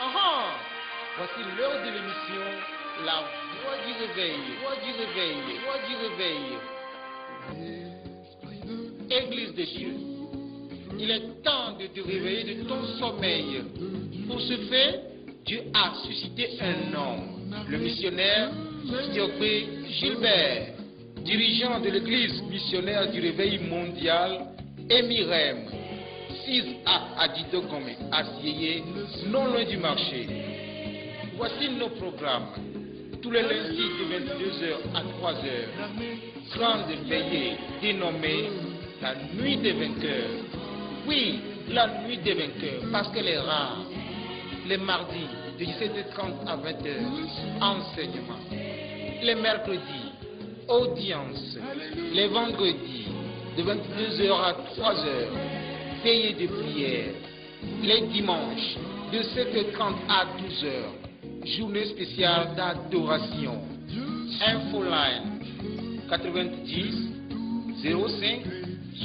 Voici l'heure de l'émission, la voix du réveil, voix du réveil, voix du réveil. Église de Dieu, il est temps de te réveiller de ton sommeil. Pour ce faire, Dieu a suscité un homme, le missionnaire Diogbe Gilbert, dirigeant de l'église missionnaire du réveil mondial, Emirem, 6A Adidogome, à Sieyé, non loin du marché. Voici nos programmes. Tous les lundis de 22h à 3h, grande veillée dénommée la nuit des vainqueurs. Oui, la nuit des vainqueurs, parce qu'elle est rare. Les mardis de 17h30 à 20h, enseignement. Les mercredis, audience. Les vendredis, de 22h à 3h, veillée de prière. Les dimanches, de 7h30 à 12h, journée spéciale d'adoration. Infoline 90 05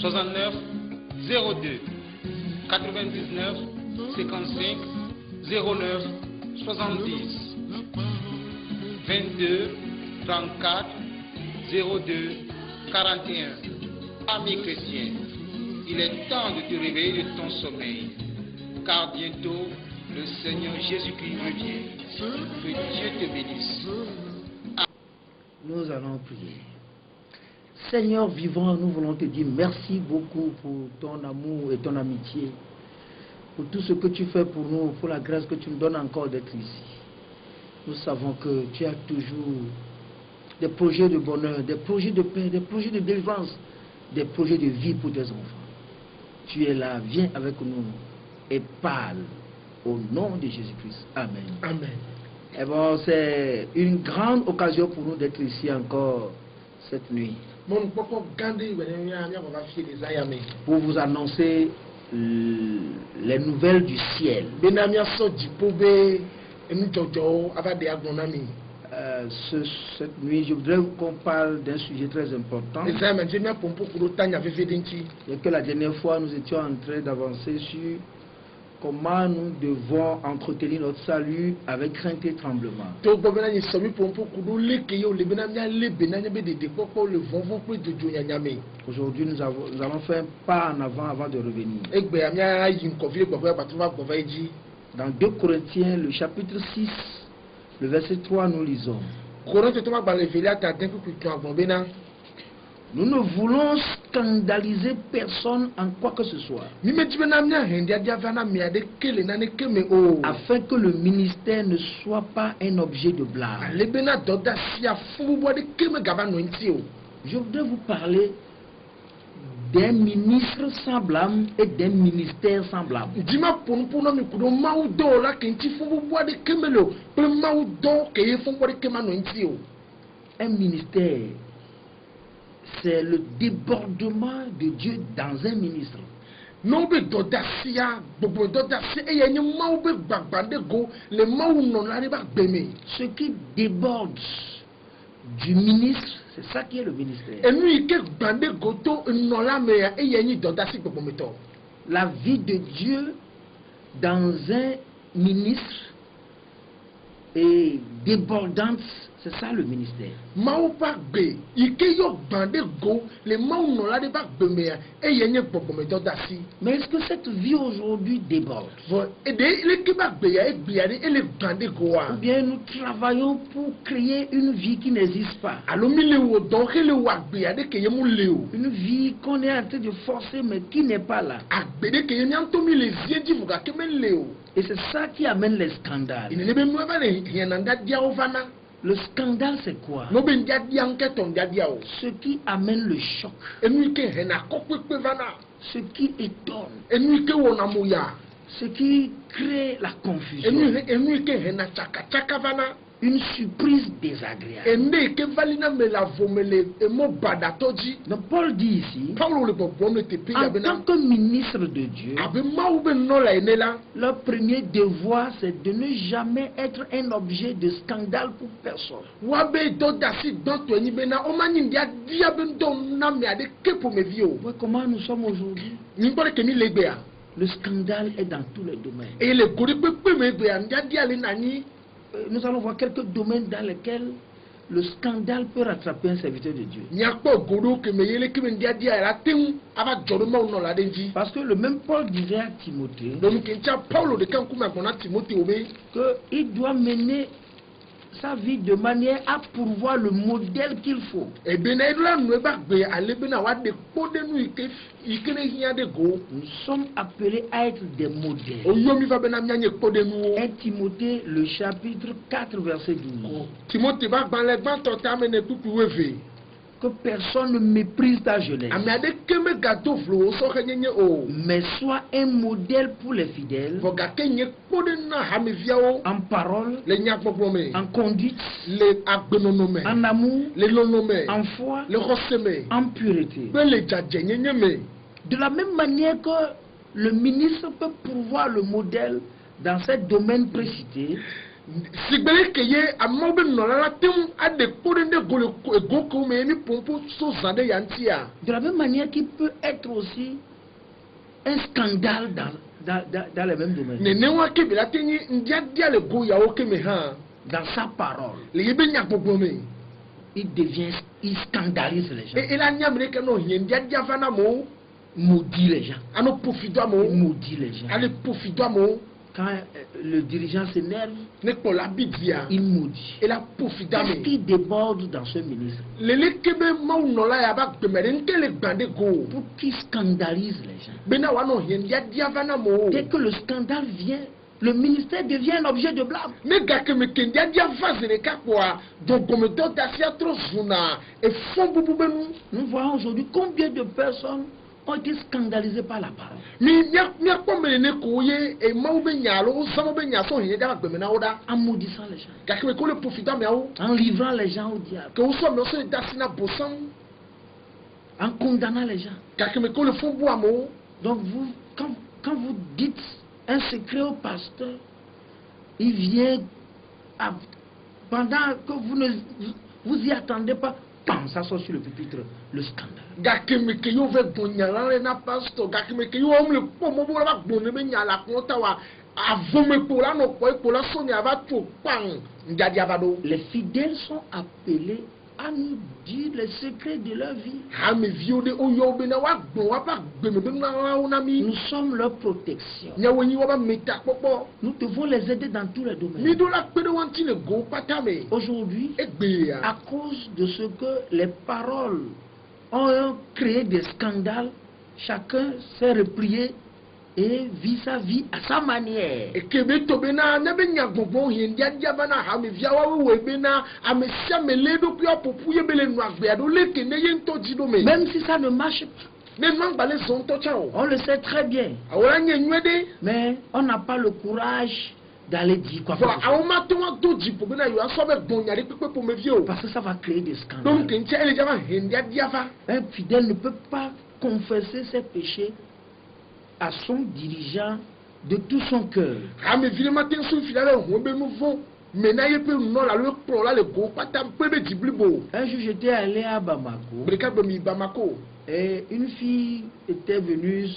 69 02 99 55 09 70 22 34 02 41. Amis chrétiens, il est temps de te réveiller de ton sommeil, car bientôt le Seigneur Jésus-Christ revient. Que Dieu te bénisse. Nous allons prier. Seigneur vivant, nous voulons te dire merci beaucoup pour ton amour et ton amitié, pour tout ce que tu fais pour nous, pour la grâce que tu nous donnes encore d'être ici. Nous savons que tu as toujours des projets de bonheur, des projets de paix, des projets de délivrance, des projets de vie pour tes enfants. Tu es là, viens avec nous et parle au nom de Jésus-Christ. Amen. Amen. Et bon, c'est une grande occasion pour nous d'être ici encore cette nuit, pour vous annoncer les nouvelles du ciel. Cette nuit, je voudrais qu'on parle d'un sujet très important. Et que la dernière fois, nous étions en train d'avancer sur comment nous devons entretenir notre salut avec crainte et tremblement. Aujourd'hui, nous allons faire un pas en avant de revenir. Dans 2 Corinthiens, le chapitre 6, le verset 3, nous lisons: nous ne voulons scandaliser personne en quoi que ce soit, afin que le ministère ne soit pas un objet de blâme. Je voudrais vous parler d'un ministre sans blâme et d'un ministère sans blâme. Un ministère, c'est le débordement de Dieu dans un ministre. Ce qui déborde du ministre, c'est ça qui est le ministère. La vie de Dieu dans un ministre est débordante, c'est ça le ministère. Mais est-ce que cette vie aujourd'hui déborde? Ou bien nous travaillons pour créer une vie qui n'existe pas? Une vie qu'on est en train de forcer mais qui n'est pas là. Et c'est ça qui amène les scandales. Le scandale, c'est quoi? Ce qui amène le choc, ce qui étonne, ce qui crée la confusion, une surprise désagréable. Donc Paul dit ici, en tant que ministre de Dieu, leur premier devoir, c'est de ne jamais être un objet de scandale pour personne. Comment nous sommes aujourd'hui? Le scandale est dans tous les domaines. Et le gori pepe me be anja di ale nani. Nous allons voir quelques domaines dans lesquels le scandale peut rattraper un serviteur de Dieu. Nyakpo godo ke me yele ke me ndia dia la tem aba jodo ma no la denji. Parce que le même Paul disait à Timothée Donc kencha Paulo de kan kuma gona Timothée obe qu'il doit mener sa vie de manière à pourvoir le modèle qu'il faut. e be na idula no ba gbe ale be na wa de pode nu ike ne hia de go. Nous sommes appelés à être des modèles. Oyomi va be na nyanye pode nu. 1 Timothée, le chapitre 4, verset 12. Timothée va gban le gban to ta me ne tutu weve. Que personne ne méprise ta jeunesse, Ami ade ke me gato vlo so kenyenye o. mais sois un modèle pour les fidèles Vo ga kenye pode na ha me viawo. en parole, Le nyakpo me. en conduite, Le agbenono me. en amour, Le lono me. en foi, Le roseme. en pureté. Be le jaje nyenye me. De la même manière que le ministre peut pourvoir le modèle dans ces domaines précités, Sigbele keye amobe nolala tem ade pode de go ko me mi pompo so zande yantia. de la même manière qu'il peut être aussi un scandale dans les mêmes domaines, Ne wa ke bi la tenyi ndia dia le go ya o ke me ha. dans sa parole. Le yebe nyakpo me. Il scandalise les gens, E la nyamre ke no hien ndia dia fana mo. maudit les gens, Ano profido il mo. maudit les gens. Ale profido mo. Quand le dirigeant s'énerve, Ne ko la bidia. il maudit. E la profido Qu'est-ce me. qui déborde dans ce ministre Lele kebe ma nola ya ba gbemere nkele gbande go. pour qu'il scandalise les gens? Bena wa no hien ndia dia fana mo. Dès que le scandale vient, le ministère devient un objet de blâme. Ne gake me kendia dia vazere kakwa. Donc comme to dasia trop zuna e fon bubu benu. Nous voyons aujourd'hui combien de personnes ont été scandalisées par la parole. Mi ko me ne ko ye e ma be nyalo o samo be nyaso hien dia gbemena oda. En maudissant les gens, Gake me ko le profita me awo. en livrant les gens au diable, Que o so me so dasina bosan. en condamnant les gens. Gake me ko le fon bu amo. Donc vous, quand vous dites un secret au pasteur, il vient pendant que vous y attendez pas, bam, ça sort sur le pupitre, le scandale. Gake me ke yo ve gonyala le na pastor. Gake me ke yo om le po mo bo la ba gbon be nyala ko ta wa. Avome po la no ko la so ni ava tu pang. Njadi avado. Les fidèles sont appelés à nous dire les secrets de leur vie. Ha me vio de o yo be na wa gbon wa ba gbeme be na la na mi. Nous sommes leur protection. Nya woni wa ba meta popo. Nous devons les aider dans tous les Mi domaines. do la pe de wanti le go patame. Aujourd'hui, Egbe ya. à cause de ce que les paroles ont créé des scandales, chacun s'est replié et vit sa vie à sa manière. Ekebe to be na be nya gbogbo hien dia dia ba na ha me via wa we be na amesia me le do pio popu ye be le nu agbe ado le ke ne ye nto ji do me. Même si ça ne marche pas, Ne no gba le zon to cha o. on le sait très bien, Awora nye nwede. mais on n'a pas le courage d'aller dire quoi que Voilà, ce soit. awon ma to wa do ji po be na yo aso be gbon nyari pepe po me vio. Parce que ça va créer des Donc scandales. nche ele java hien dia dia va. Un fidèle ne peut pas confesser ses péchés à son dirigeant de tout son cœur. Ha me vile matin so filale ho be nu vo. Me na ye pe no la le pro la le go pata pe be jiblibo. Un jour, j'étais allé à Bamako Breka be mi Bamako. et une fille était venue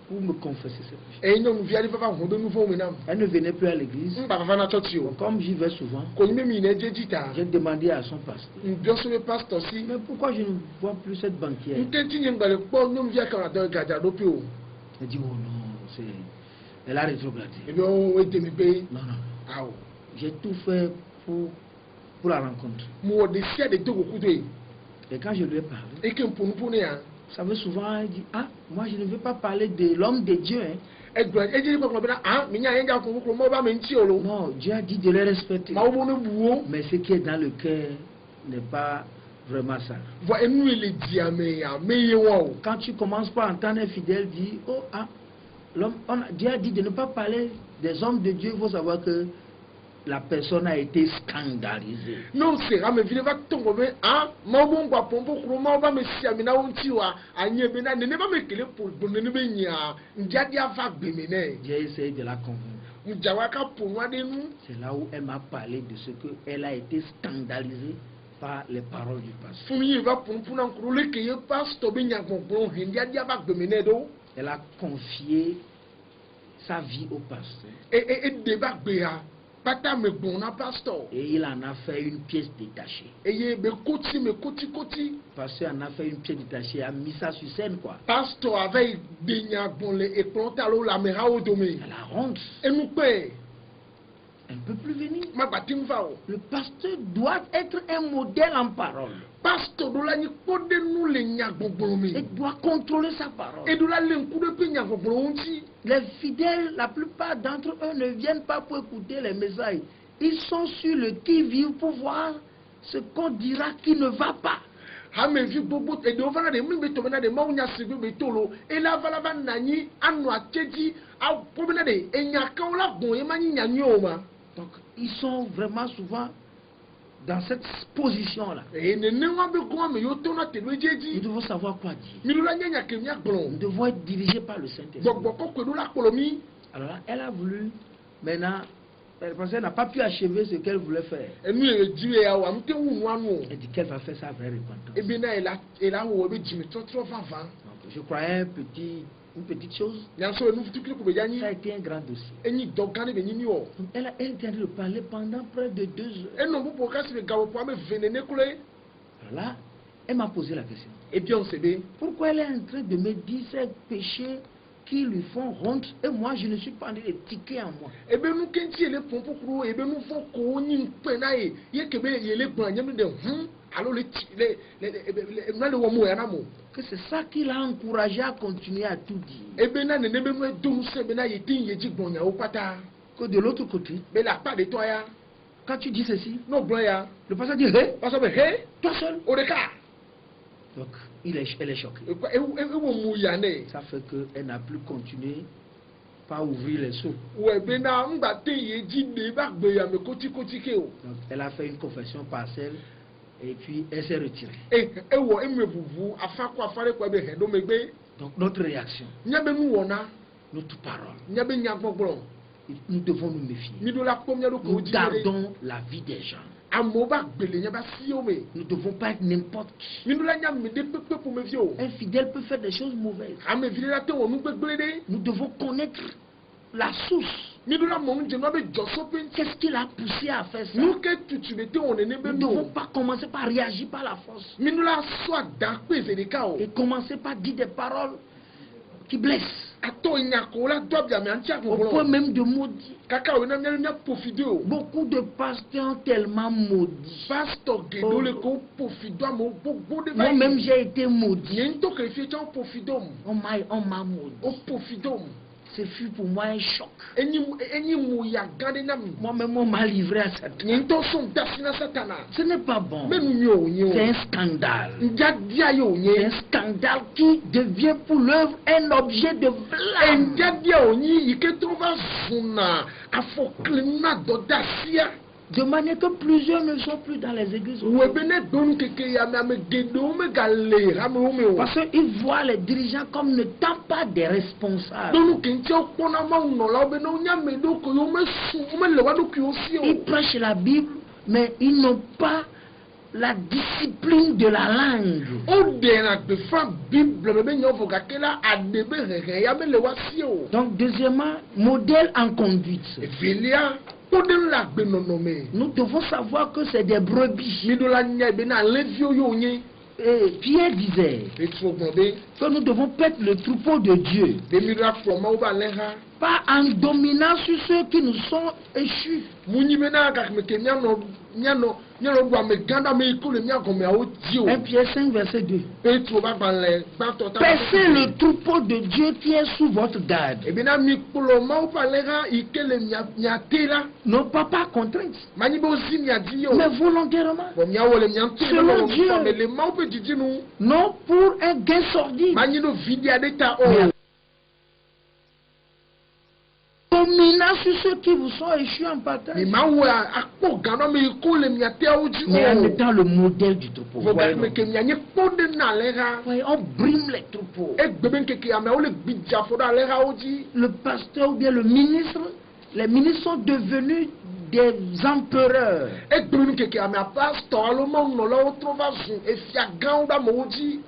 pour me confesser ses péchés. E nyo mu via va ho be nu vo me nam. Elle ne venait plus à l'église. Mba va na church yo. Comme j'y vais souvent, Ko nyime mi ne jejita. j'ai demandé à son pasteur, Bien sûr le pasteur si. mais pourquoi je ne vois plus cette banquière? Ntenti nyengale po nyom via ka da gada do pe o. Elle dit, oh non, elle a rétrogradé. E be o ete mi pe. Non, non, Awo. j'ai tout fait pour la rencontre. Mu wo de sia de to goku de. Et quand je lui ai parlé, E ke mponu ponu ya. vous savez, souvent, elle dit, ah, moi je ne veux pas parler de l'homme de Dieu. Hein. E gba e jiri ko be na ah mi nya yenga ko ko mo ba me nti o lo. Non, Dieu a dit de les respecter. Ma wo no buwo. Mais ce qui est dans le cœur n'est pas vraiment ça. Vo enu ele dia me ya me ye wo. Quand tu commences par entendre un fidèle dire, oh, ah, Dieu a dit de ne pas parler des hommes de Dieu, il faut savoir que la personne a été scandalisée. Non sera me vile va tongo be ah ma wo ngwa pompo kro ma ba me sia mi na wo nti wa anye be na ne ba me kele po bo ne be nya ndia dia va gbe me ne. J'ai essayé de la convaincre. Mjawaka ponu ade nu. C'est là où elle m'a parlé de ce qu'elle a été scandalisée par les paroles du pasteur. Fún yìí bá pọnpọn náà kúrò lékè yẹ pásítọ̀ bí nyàgbọ̀ngbọ̀n hìndí adé abá gbèmí náà dó. Elle a confié sa vie au pasteur. Et débat béa. Pata me bon na pasteur. Et il en a fait une pièce détachée. Et me koti. Pasteur en a fait une pièce détachée, a mis ça sur scène quoi. Pasteur avait bigna bon les éclantalo la mera au domaine. Elle a honte. Et nous paye. Elle ne peut plus venir. Ma batim va. Le pasteur doit être un modèle en parole. Pasteur do la ni pode nous les nya bonbolomi. Il doit contrôler sa parole. Et do la lenkou de pe nya bonbolonti. Les fidèles, la plupart d'entre eux ne viennent pas pour écouter les messages. Ils sont sur le qui-vive pour voir ce qu'on dira qui ne va pas. Hame vi bobo et de ovana de mimbe to de maunya sibe betolo et la vala nani anu akeji a pobena de enya kaola bon e mani nyanyoma. Donc ils sont vraiment souvent dans cette position-là. Nous devons savoir quoi dire. Nous devons être dirigés par le Saint-Esprit. Alors là, elle a voulu, maintenant, parce qu'elle n'a pas pu achever ce qu'elle voulait faire. Elle dit qu'elle va faire sa vraie repentance. Donc, je croyais une petite chose. Ça a été un grand dossier. Donc, elle a été de parler pendant près de 2 heures. Alors là, elle m'a posé la question. Et puis on sait pourquoi elle est en train de me dire ces péchés qui lui font honte et moi je ne suis pas en train de tiquer en moi. Et bien nous quand il est pour et bien nous font qu'on y penaille y que ben il est bon y a de alors que c'est ça qui l'a encouragé à continuer à tout dire. Et bien là ne me donne ce ben il dit il dit bon ya au pata que de l'autre côté mais la part de toi ya quand tu dis ceci non blanc ya le pasteur dit hé pasteur hé toi seul au cas. Donc, elle est choquée. Ça fait qu'elle n'a plus continué pas ouvrir les seaux. Donc, elle a fait une confession partielle et puis elle s'est retirée. Donc, notre réaction, notre parole, nous devons nous méfier. Nous gardons la vie des gens. Nous ne devons pas être n'importe qui. Un fidèle peut faire des choses mauvaises. Nous devons connaître la source. Qu'est-ce qui l'a poussé à faire ça? Nous ne devons pas commencer par réagir par la force. Et commencer par dire des paroles qui blessent. Au point même de maudire. Beaucoup de pasteurs ont tellement maudit. Moi-même j'ai été maudit. On m'a maudit. Ce fut pour moi un choc. Moi-même, on m'a livré à Satan. Ce n'est pas bon. C'est un scandale. C'est un scandale qui devient pour l'œuvre un objet de blâme. De manière que plusieurs ne sont plus dans les églises. Parce qu'ils voient les dirigeants comme n'étant pas des responsables. Ils prêchent la Bible, mais ils n'ont pas la discipline de la langue. Donc, deuxièmement, modèle en conduite. Nous devons savoir que c'est des brebis. Pierre disait que nous devons perdre le troupeau de Dieu, pas en dominant sur ceux qui nous sont échus. 1 Pierre 5 verset 2. Percez le troupeau de Dieu qui est sous votre garde. Non pas par contrainte, mais volontairement. Selon Dieu. Non pour un gain sordide. Dominant sur ceux qui vous sont échus en partage. Mais en étant le modèle du troupeau. Voyez, on brime les troupeaux. Le pasteur ou bien le ministre, les ministres sont devenus des empereurs.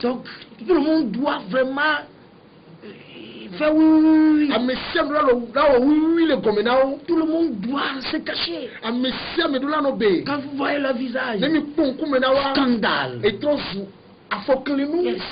Donc tout le monde doit vraiment Fais oui, oui, oui. Amesiam do la oui le gomenao. Tout le monde doit se cacher. Amesiam do la no be. Quand vous voyez leur visage, Nemi ponku menawa. scandale. Et trozu afokele nous. Yes.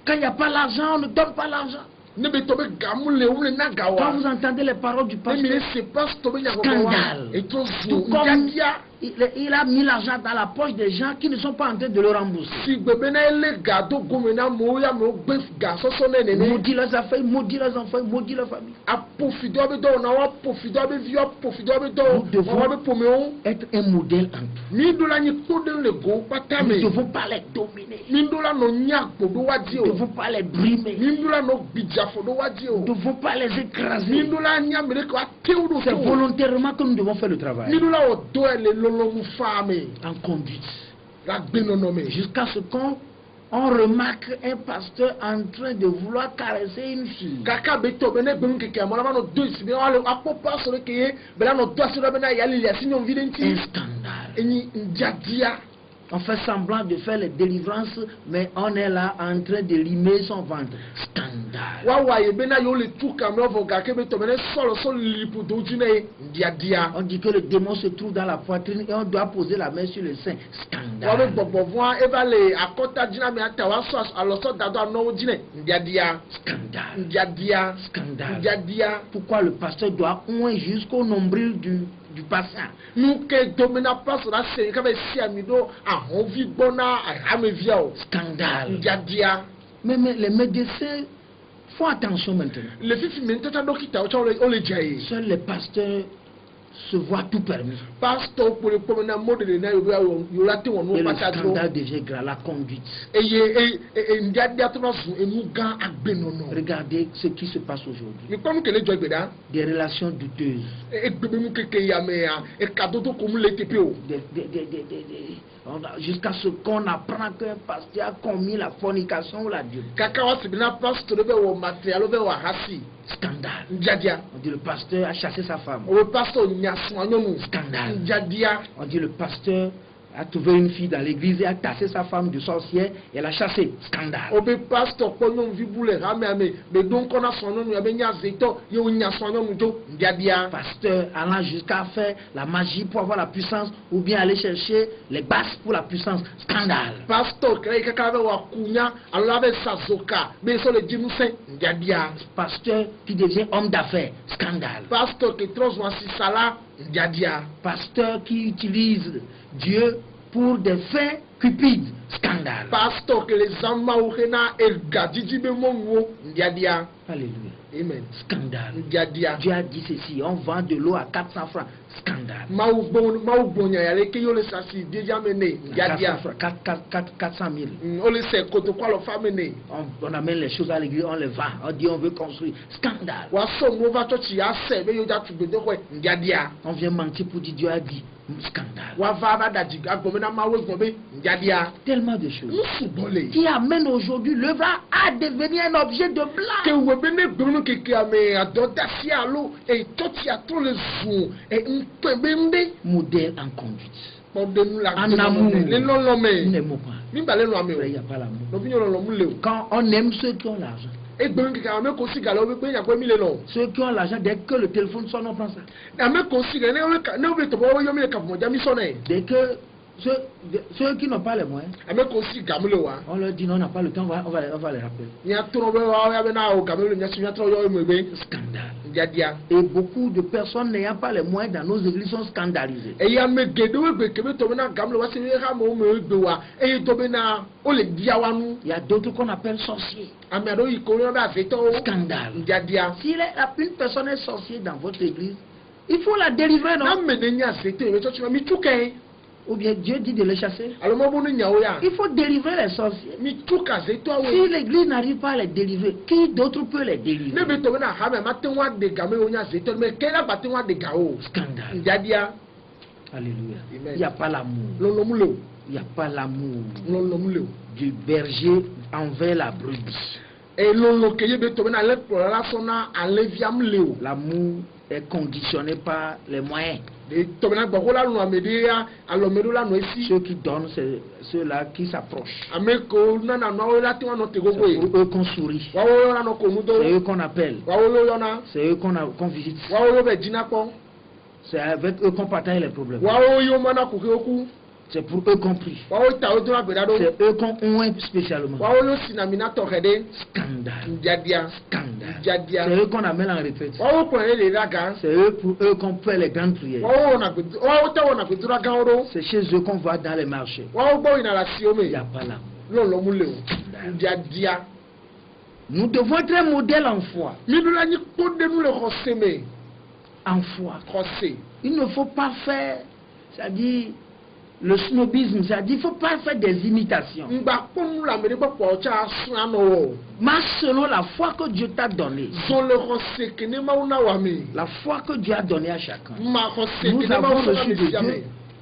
Quand il n'y a pas l'argent, on ne donne pas l'argent. Nebe tobe gamule ule na Quand gawa. vous entendez les paroles du pasteur, Nemi se passe tobe nya scandale. Et Tout trozu comme njadia. il a mis l'argent dans la poche des gens qui ne sont pas en train de le rembourser. Si bebena ele gado gomena moya mo be gaso so Il nene. maudit leurs affaires, il maudit leurs enfants, il maudit leur famille. A profido be do na wa profido be vio profido be do. Nous devons Wa be pomeo. être un modèle en tout. Ni do la ni to de le go Nous patame. ne devons pas les dominer. Ni do la no nya gbodo waji Nous ne o. devons pas les brimer. Ni do la no bijafo do waji Nous o. ne devons pas les Ni écraser. do la nya mele ko ateu do C'est to. volontairement que nous devons faire le Ni travail. do la o do ele lolo mu fame. En conduite. La gbenonome. Jusqu'à ce qu'on remarque un pasteur en train de vouloir caresser une fille. Kaka beto bene gbenu keke amana ma no do isibe wale apopa so le keye bela no do asiro bena ya lili asinyo videnti. Un scandale. Eni ndiadia. On fait semblant de faire les délivrances, mais on est là en train de limer son ventre. Scandale. Wawa ye bena yo le tuka me ovo gake beto bene solo lipu do jine ndiadia. On dit que le démon se trouve dans la poitrine et on doit poser la main sur le sein. Wabe Scandale. bobo voa eva le akota jina me ata wa so aloso dado no jine ndiadia. Scandale. Ndiadia. Scandale. Ndiadia. Pourquoi le pasteur doit oint jusqu'au nombril du patient? Nous que domina place la scène qu'avec si amido a envie bona a ameviao. Scandale. Ndiadia. Mais les médecins font attention maintenant. Le fifi mentata dokita o le jaye. Seuls les pasteurs se voient tout permis. Pasteur pour le promener mode de na yo lati wonu Et le patadro. scandale devient grand, la conduite. Et ndiadia to na su enu gan agbenono. Regardez ce qui se passe aujourd'hui. Mi comme que le joy beda. Des relations douteuses. E gbebe mu keke ya me ya. E cadeau to comme le tepeo. Jusqu'à ce qu'on apprend qu'un pasteur a commis la fornication ou la dieu. Kaka wa sibina pasteur be wo material be wa hasi. Scandale. Ndiadia. On dit le pasteur a chassé sa femme. O pasteur nyaso anyonu. Scandale. Ndiadia. On dit le pasteur a trouvé une fille dans l'église et a tassé sa femme de sorcière et l'a chassée. Scandale. Obe pasteur konon vibule rame ame mais donc on a son nom ya benya zeto yo nya son nom jo ndiadia. Pasteur allant jusqu'à faire la magie pour avoir la puissance ou bien aller chercher les basses pour la puissance. Scandale. Pasteur krei kaka ve wa kunya alors avec sazoka mais so le dimu saint ndiadia. Pasteur qui devient homme d'affaires. Scandale. Pasteur qui transforme si sala ndiadia. Pasteur qui utilise Dieu pour des fins cupides. Scandale. Pasteur que les amma orena el gadiji be monwo ndiadia. Alléluia. Amen. Scandale. Ndiadia. Dieu a dit ceci, on vend de l'eau à 400 francs. Scandale. Maoubonya ya leke yo le sasi déjà mené ndiadia. 400 000. On le sait koto kwa lo fa mené. On amène les choses à l'église, on les vend. On dit on veut construire. Scandale. Wa so mo va to ti ase be yo ja tu gbedo ko ndiadia. On vient mentir pour dire Dieu a dit. Scandale. Wa va ba daji agbomena mawe gbobe ndiadia. Tellement de choses Musubole. qui amènent aujourd'hui l'œuvre à devenir un objet de Ke blague. we bene gbonu keke ame adodasi alo e toti atro le zu e mpebembe Modèle en conduite. podenu la En amour. le Nous lolome. n'aimons pas. Mi ba le no ame o. Il n'y a pas l'amour. No bi nyolo lo mu le o. Quand on aime ceux qui ont l'argent, E gbonu keke ame ko si galo be nya ko mi le no. ceux qui ont l'argent, dès que le téléphone sonne, on prend ça. Ame ko si galo ne o be to bo yo mi le ka mo ja mi so na e. Dès que ceux qui n'ont pas les moyens, Ame ko si gamule wa. on leur dit non, on n'a pas le temps, on va les rappeler. Nya tro be wa ya be na o gamule nya si nya tro yo mo be. Scandale. Ndiadia. Et beaucoup de personnes n'ayant pas les moyens dans nos églises sont scandalisées. E ya me gedo we kebe to be na gamule wa si ha mo me gbe wa. E to be na o le dia wa nu. Il y a d'autres qu'on appelle sorciers. Ame ado yi ko yo ba veto. Scandale. Ndiadia. Si une personne est sorcière dans votre église, il faut la délivrer, non? Na mene nya veto e to chima mi tuke. Ou bien Dieu dit de les chasser. Alors mo bonu nya o ya. Il faut délivrer les sorciers. Mi tuka veto Si awe. l'église n'arrive pas à les délivrer, qui d'autre peut les Ne délivrer? be to be na ha me ma te wa de game o nya veto me ke na ba te wa de ga o. Scandale. Ndiadia. Alléluia. Amen. Il n'y a pas l'amour. Lolomule. Il n'y a pas l'amour Lolomule. du berger envers la brebis. et lolo ke yebe to bena le la sona aleviam leo L'amour est conditionné par les moyens. de to bena gbo la nu amedia alomedo la no esi Ceux qui donnent, c'est ceux-là qui s'approchent. ameko na na no la ti wa no te gogo C'est e pour eux qu'on sourit. wa wo la no ko mu do C'est eux qu'on appelle. wa wo yo na C'est eux qu'on visite. wa wo be jina ko C'est avec eux qu'on partage les problèmes. wa wo yo mana ku ke oku C'est pour eux qu'on prie. wa wo ta o do agbeda do C'est eux qu'on oint spécialement. wa wo lo sinamina to hede Scandale. njadia Scandale. njadia C'est eux qu'on amène en retraite. wa wo ko le raga C'est eux pour eux qu'on fait les grandes prières. wa wo na gudura gan oro C'est chez eux qu'on va dans les marchés. wa wo gbo ina la Il siome n'y a pas là. lolo mu leo njadia Nous devons être un modèle en foi. midula ni ko de nu le khoseme En foi. khose Il ne faut pas faire, c'est-à-dire le snobisme, c'est-à-dire il ne faut pas faire des imitations. ngba ko nu la me de po cha sun ano Marche selon la foi que Dieu t'a donnée. zo le khose kene ma una wa mi La foi que Dieu a donnée à chacun. ma khose Nous kene ma avons una reçu mi de siame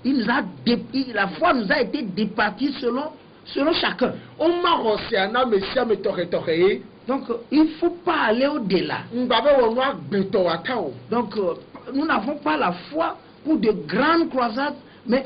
Dieu. La foi nous a été départie selon chacun. o ma khose ana me siame toke Donc il ne faut pas aller au-delà. ngba be wo nu agbeto wa ta o Donc nous n'avons pas la foi pour de grandes croisades, mais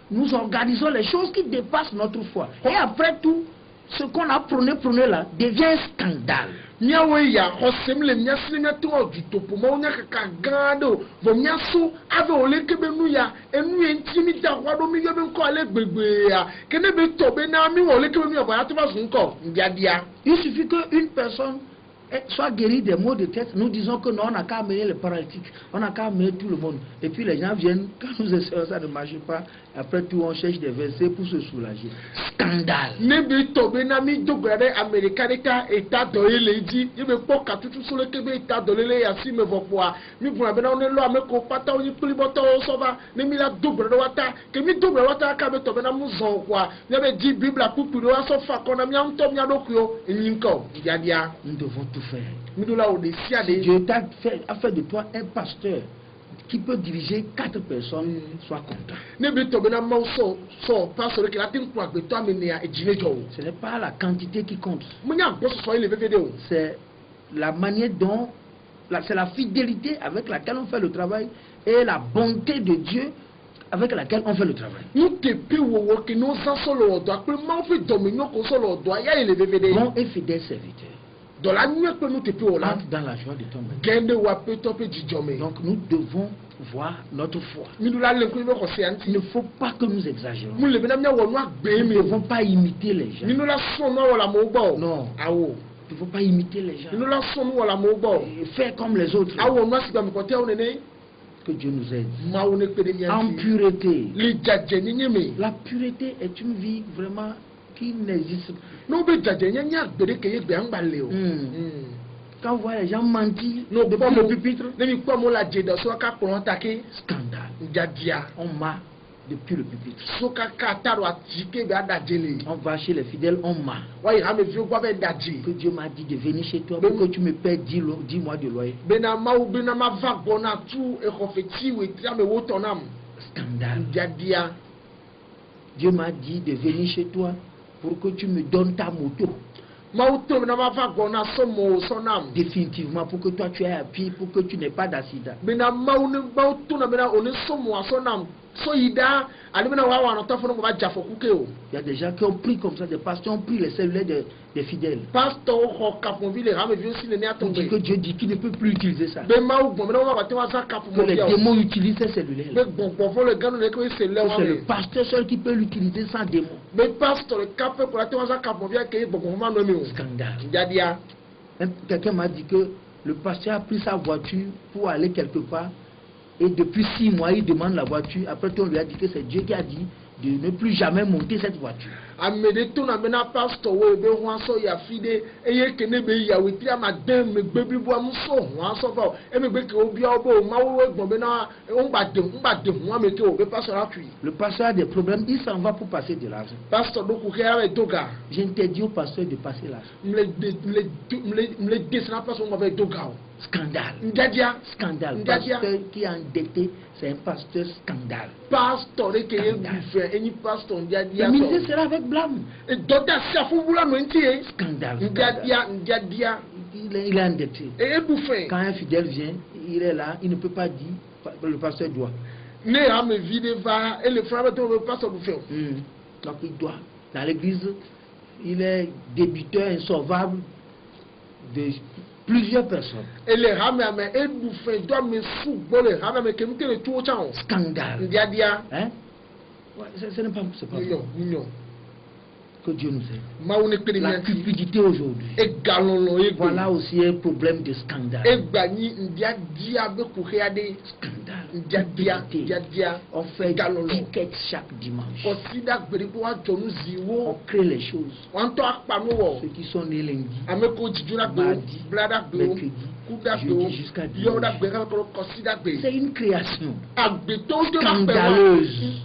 nous organisons les choses qui dépassent notre foi. Et après tout, ce qu'on a prôné là devient un scandale. miawo ya khosem le miasini miatu o jutopo ma onya kaka gando vo miaso ave ole kebe nu ya enu entimi da kwado mi yobe nko ale gbegbe ya kene be to be na mi wo ole kebe nu ya ba to ba sun ko ndiadia Il suffit qu'une personne soit guérie des maux de tête. Nous disons que non, on n'a qu'à amener les paralytiques, on n'a qu'à amener tout le monde. Et puis les gens viennent, quand nous essayons, ça ne marche pas. Après tout, on cherche des versets pour se soulager. Scandale. ne be to be na mi dogore americanita eta do ile di ibe po katutu so le kebe eta do le ya si me vo poa mi bu na be na one lo ameko pata oni pliboto so ba ne mi la dogore wata ke mi dogore wata ka be to be na mu zo kwa ne be di bible pupuro wa so fa ko na mi am to mi adokyo enyinko ndiadia Nous devons tout faire. mi do la o de sia de Dieu a fait de toi un pasteur qui peut diriger 4 personnes, sois content. ne be to be na ma so pastor ke la tin kwa be to amene ya ejine jo Ce n'est pas la quantité qui compte, mu nya bo so ile vvd o c'est la manière dont, c'est la fidélité avec laquelle on fait le travail et la bonté de Dieu avec laquelle on fait le travail. nu te pe wo ke no sa so lo do ape ma fi domino ko so lo do ya ile vvd Bon et fidèle serviteur, dans la nuit que nous te pe o la entre dans la joie de ton maître. gende wa pe to pe jijome Donc nous devons voir notre foi. mi du la le ko be ko se Il anti ne faut pas que nous exagérons. mu le be na mi wo nu agbe Nous mi ne devons pas imiter les gens. mi nu la so nu wala mo gbo Non. awo Il ne faut pas imiter les gens. mi nu la so nu wala mo gbo Et faire comme les autres. awo nu asiba mi ko te o nene Que Dieu nous aide. ma wo ne pe de mi En anti pureté. le jaje ni nyeme La pureté est une vie vraiment qui n'existe pas. no be jaje nya nya agbe de ke ye gbe angba le o Quand on voit les gens mentir no depuis le pupitre, ne mi kwa mo la je da so ka ko take scandale. njadia On ment depuis le pupitre. so ka ka taro atike be adajele On va chez les fidèles, on ment. wa yi ha me fi gwa be daji Que Dieu m'a dit de venir chez toi pour que tu me paies 10 mois de loyer. bena ma va bona tu e khofeti we ti ame wo tonam Scandale. njadia Dieu m'a dit de venir chez toi pour que tu me donnes ta moto. ma to na ma va bona so mo so nam Définitivement pour que toi tu ailles à pied, pour que tu n'aies pas d'accident. bena ma to na bena oni so mo so nam so ida ali bena wa no to fo no ba jafo kuke o Il y a des gens qui ont pris comme ça, des pasteurs ont pris les cellulaires des fidèles. pastor ho kaponville ha me vi aussi le ne On atombe dit que Dieu dit qu'il ne peut plus utiliser ça. be ma ugbo bena wa ba te wa sa kapo Que mo les bia o démons utilisent ces cellulaires. be gbogbo fo le ganu le ko se le wa C'est le me pasteur seul qui peut l'utiliser sans démon. be pastor le kape ko la te wa sa kapo bia ke gbogbo ma no mi o Scandale. njadia Quelqu'un m'a dit que le pasteur a pris sa voiture pour aller quelque part et depuis 6 mois il demande la voiture. Après tout on lui a dit que c'est Dieu qui a dit de ne plus jamais monter cette voiture. amede to na bena pastor we be ho aso ya fide eye kene be ya we ti ama dem me gbe bi bo am so ho aso fa e me gbe ke obi obo ma wo we gbon be na o ngba de ho ame ke o be pastor atui Le pasteur a des problèmes, il s'en va pour passer de l'argent. pastor do ku ke ave doga J'interdis au pasteur de passer l'argent. mle desna pastor mo be doga o Scandale. Ndiadia. Scandale. Ndiadia. Pasteur qui est endetté, c'est un pasteur scandale. Pasteur qui est bouffé, et ni pasteur Ndiadia. Le ministère sera avec blâme. Et d'autres, si à fond, vous la mentez. Scandale. Ndiadia, Ndiadia. Il est endetté. Et bouffé. Quand un fidèle vient, il est là, il ne peut pas dire, le pasteur doit. Ne a me vide va, et le frère ne veut pas se bouffer. Donc il doit. Dans l'église, il est débiteur insolvable de plusieurs personnes. Et les rames, et bouffé, doit me sous-bon les rames, qui me le tout au temps. Scandale. Ndiadia. Hein? Ouais, ce n'est pas Non, non. Que Dieu nous aide. La La cupidité aujourd'hui. Et galon, Voilà aussi un problème de scandale. Et gagner Ndiadia, beaucoup regarder. Scandale. Ndiadia. On fait galon. ticket chaque dimanche. Considère que On crée les choses. on doit pas nous. Ceux qui sont nés lundi, Ameko Jijuna mardi, Blada mercredi, jeudi jusqu'à dimanche. C'est une création scandaleuse.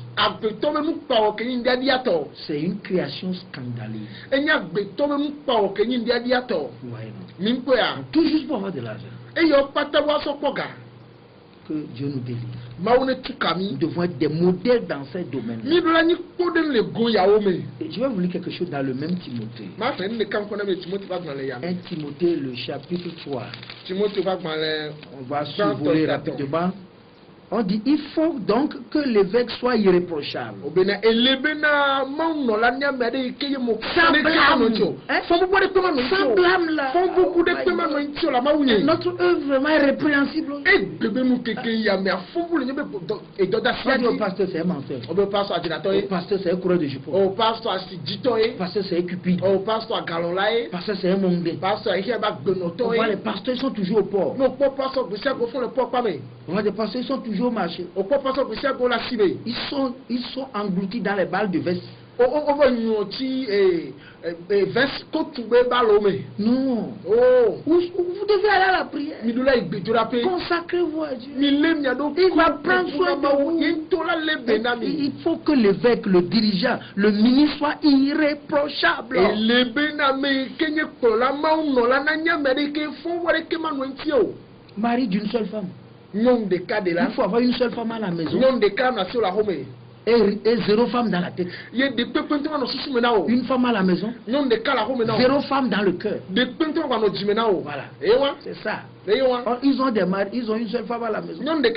C'est une création scandaleuse. Voyez-vous. Tout juste pour avoir de l'argent. Que Dieu nous délivre. Nous devons être des modèles dans ces domaines. Et je vais vous lire quelque chose dans le même Timothée. 1 Timothée, le chapitre 3. On va survoler rapidement. On dit, il faut donc que l'évêque soit irréprochable. Sans blâme là. Notre œuvre vraiment est répréhensible. Au pasteur, c'est un menteur. Au pasteur, c'est un coureur de jupon. Au pasteur, c'est un cupide. Au pasteur, c'est un mondain. Les pasteurs sont toujours au port. Les pasteurs sont toujours au marché. Ils sont engloutis dans les balles de veste. Non. Vous devez aller à la prière. Consacrez-vous à Dieu. Il va prendre soin de vous. Il faut que l'évêque, le dirigeant, le ministre soit irréprochable. Mari d'une seule femme. Il faut avoir une seule femme à la maison. Et 0 femme dans la tête. Une femme à la maison. 0 femme dans le cœur. Voilà. C'est ça. Ils ont des maris, ils ont une seule femme à la maison. Mais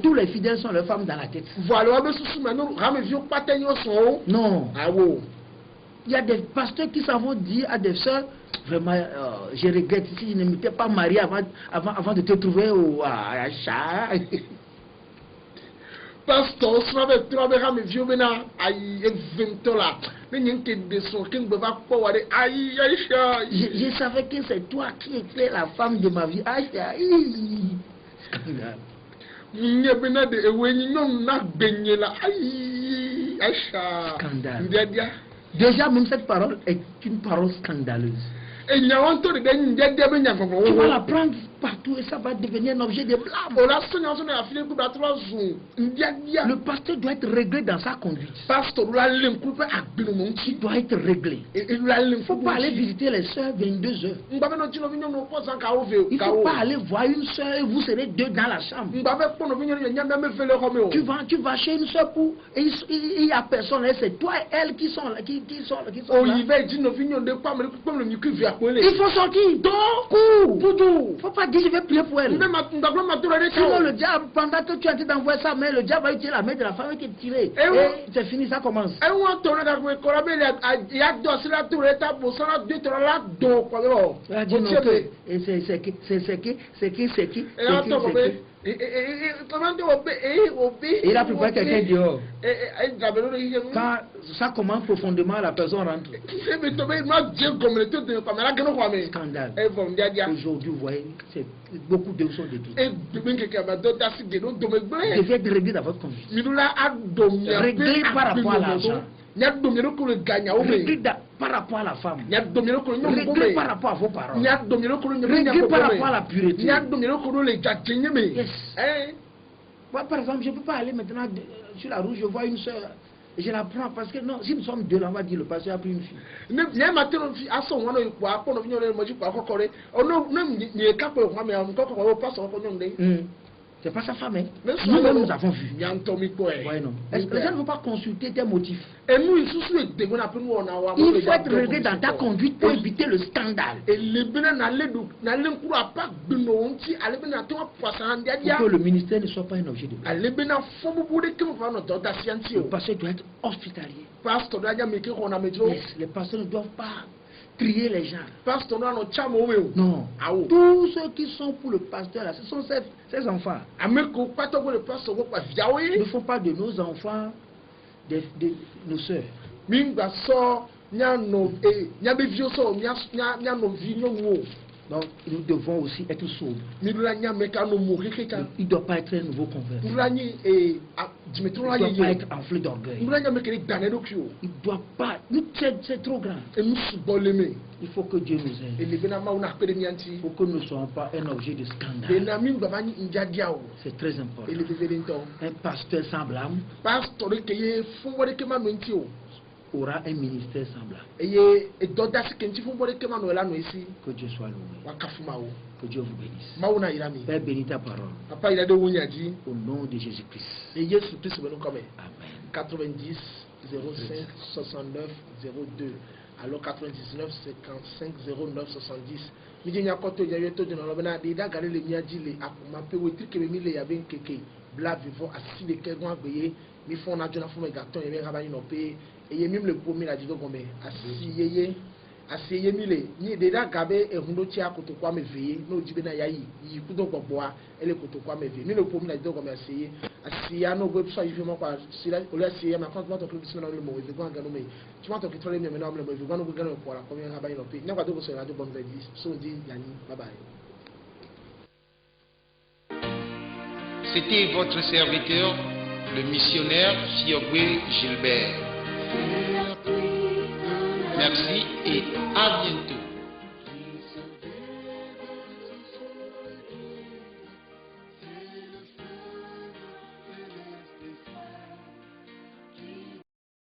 tous les fidèles sont leurs femmes dans la tête. Non. Il y a des pasteurs qui s'en vont dire à des soeurs, vraiment, je regrette si je ne m'étais pas marié avant de te trouver au achat. Pasteur, je savais que c'est toi qui étais la femme de ma vie. Scandale. Déjà, même cette parole est une parole scandaleuse. Tu vas la prendre partout et ça va devenir un objet de blâme. Le pasteur doit être réglé dans sa conduite. Il doit être réglé. Il ne faut pas aller visiter les soeurs 22 heures. Il ne faut pas aller voir une soeur et vous serez 2 dans la chambre. Tu vas chez une soeur pour et il n'y a personne. C'est toi et elle qui sont là. Il faut sortir. Il ne faut pas dire je vais prier pour elle. Sinon le diable, pendant que tu es en train d'envoyer sa main, le diable va utiliser la main de la femme qui est tirée. Et c'est fini, ça commence. Il a préparé quelqu'un dehors. Quand ça commence profondément, la personne rentre. Scandale. Aujourd'hui, vous voyez, beaucoup de sont détruits. Vous devez être réglé dans votre conduite. Réglé par rapport à l'argent. Réglé par rapport à la femme. Réglé par rapport à vos paroles. Réglé par rapport à la pureté. Yes. Moi, par exemple, je ne peux pas aller maintenant sur la route, je vois une soeur Et je la prends parce que non, si nous sommes deux, là, on va dire le pasteur a pris une fille. C'est pas sa femme, hein. Nous-mêmes, nous avons vu. Ouais, non. Est-ce que les gens ne vont pas consulter tes motifs? Il faut être réglé dans ta conduite pour éviter le scandale. Pour que le ministère ne soit pas un objet de plainte. Le pasteur doit être hospitalier. Yes, les pasteurs ne doivent pas trier les gens. Non. Tous ceux qui sont pour le pasteur, là, ce sont ses enfants. Ne font pas de nos enfants de nos soeurs. Donc, nous devons aussi être sobres. Il ne doit pas être un nouveau converti. Il ne doit pas être enflé d'orgueil. Il ne doit pas. C'est trop grand. Il faut que Dieu nous aide. Pour que nous ne soyons pas un objet de scandale. C'est très important. Un pasteur semblable aura un ministère semblable. Que Dieu soit loué. Que Dieu vous bénisse. Père, bénis ta parole. Au nom de Jésus-Christ. Amen. 90 05 69 02. Alors 99 55 09 70. Et même le premier a dit comme assis mille ni déjà gabé et hundo tia koto kwa me veiller no dibena yayi yi kudo gbogboa ele koto kwa me veiller ni le premier a dit comme assis ya no go so yi mo kwa sila ole assis ma quand to club sina no le mo e go ngano me tu m'entends que trop le me no le mo e go no go ngano kwa la comme ya ba no pe na kwa do so radio bonne vie so dit yani bye bye. C'était votre serviteur, le missionnaire Fiogwe Gilbert. Merci et à bientôt.